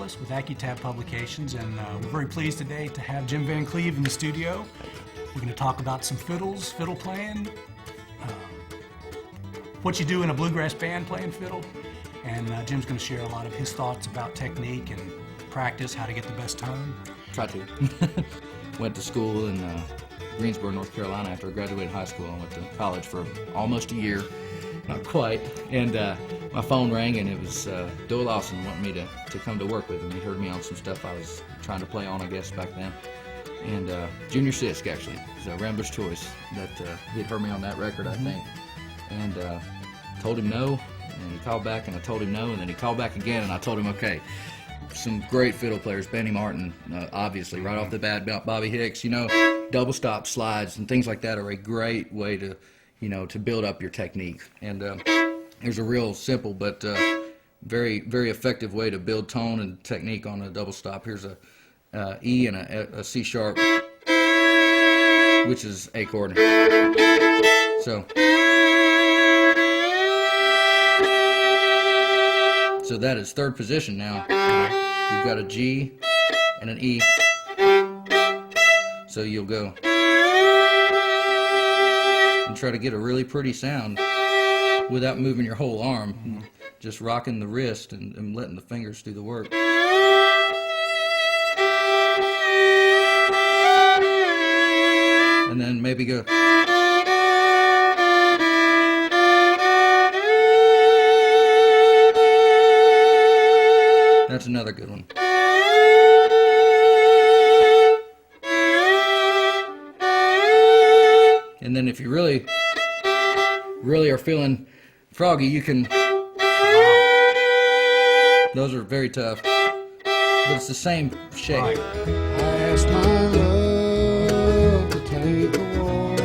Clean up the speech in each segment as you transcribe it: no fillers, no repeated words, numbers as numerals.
Lawless with AcuTab Publications, and we're very pleased today to have Jim VanCleve in the studio. We're going to talk about some fiddle playing, what you do in a bluegrass band playing fiddle, and Jim's going to share a lot of his thoughts about technique and practice, how to get the best tone. Try to. Went to school in Greensboro, North Carolina after I graduated high school. I went to college for almost a year, not quite, and my phone rang and it was Doyle Lawson wanting me to come to work with him. He heard me on some stuff I was trying to play on, I guess, back then. And Junior Sisk, actually, it was a Rambler's Choice that he'd heard me on that record, I think. And told him no, and he called back and I told him no, and then he called back again and I told him okay. Some great fiddle players, Benny Martin, obviously, right off the bat, Bobby Hicks, you know, double stop slides and things like that are a great way to, you know, to build up your technique. And there's a real simple but very, very effective way to build tone and technique on a double stop. Here's a E and a C sharp, which is A chord. So that is third position now. You've got a G and an E. So you'll go and try to get a really pretty sound without moving your whole arm. Just rocking the wrist and letting the fingers do the work. And then maybe go. That's another good one. And then if you really are feeling froggy, you can. Those are very tough, but it's the same shape. I asked my love to take a walk,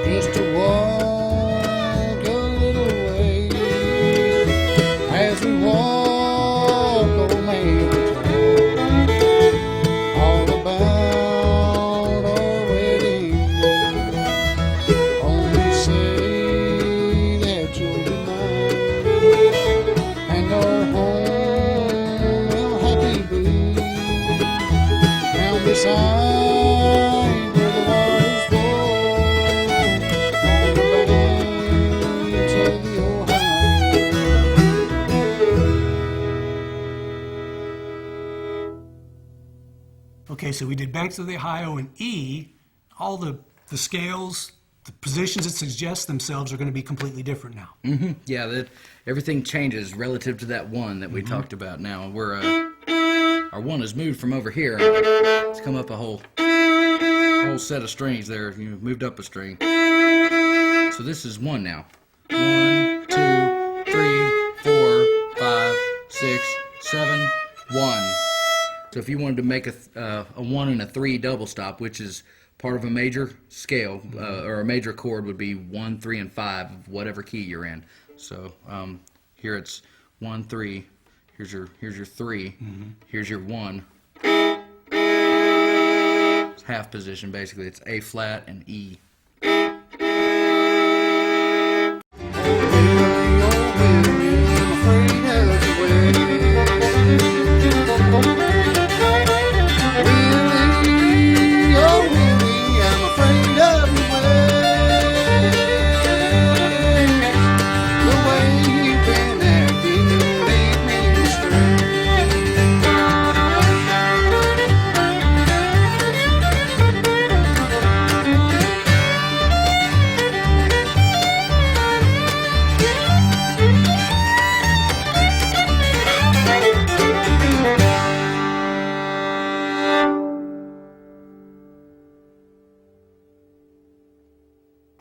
just to walk a little way. As we walk, old man told all about our wedding day. Only say that you'll be mine, and our home will happy be. Down beside where the waters flow, on the banks of the Ohio. Okay, so we did Banks of the Ohio and E. All the scales, the positions it suggests themselves are going to be completely different now. Yeah, everything changes relative to that one that we talked about. Now we're our one has moved from over here. It's come up a whole set of strings there. You moved up a string. So this is one now. 1, 2, 3, 4, 5, 6, 7, 1. So if you wanted to make a 1 and a 3 double stop, which is part of a major scale, or a major chord would be 1, 3, and 5 of whatever key you're in. So here it's 1, 3. Here's your 3. Here's your 1. It's half position basically. It's A flat and E.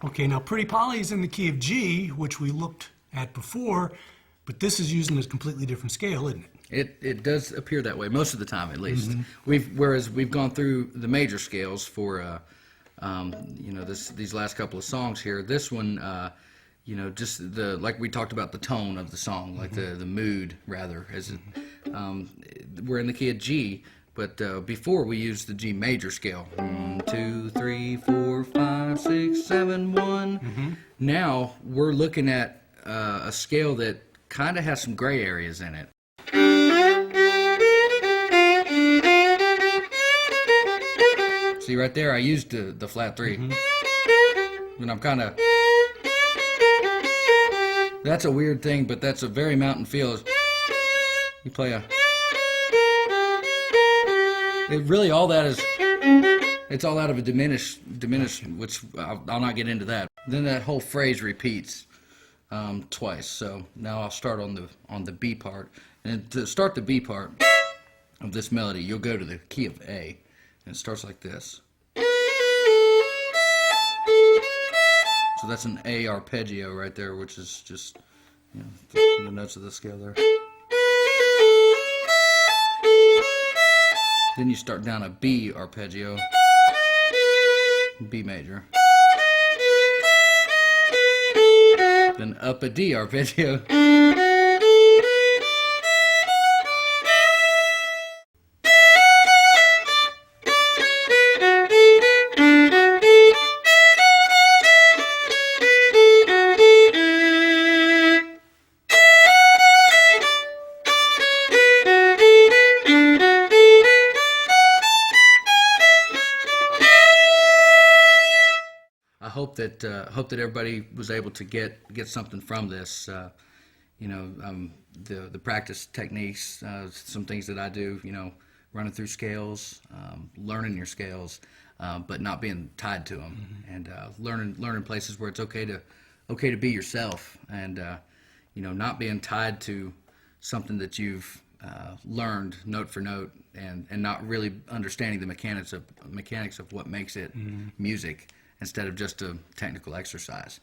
Okay, now Pretty Polly is in the key of G, which we looked at before, but this is using a completely different scale, isn't it? It does appear that way most of the time, at least. Whereas we've gone through the major scales for you know, these last couple of songs here. This one, you know, just like we talked about the tone of the song, like the mood rather. We're in the key of G. But before we used the G major scale. 1, 2, 3, 4, 5, 6, 7, 1. Now we're looking at a scale that kind of has some gray areas in it. See right there, I used the flat 3. And I'm kind of... That's a weird thing, but that's a very mountain feel. You play a... It really, all that is... It's all out of a diminished, which I'll not get into that. Then that whole phrase repeats twice. So now I'll start on the B part. And to start the B part of this melody, you'll go to the key of A. And it starts like this. So that's an A arpeggio right there, which is just, you know, the notes of the scale there. Then you start down a B arpeggio, B major. Then up a D arpeggio. Hope that everybody was able to get something from this. You know, the practice techniques, some things that I do. You know, running through scales, learning your scales, but not being tied to them, and learning places where it's okay to be yourself, and you know, not being tied to something that you've learned note for note, and not really understanding the mechanics of what makes it music, instead of just a technical exercise.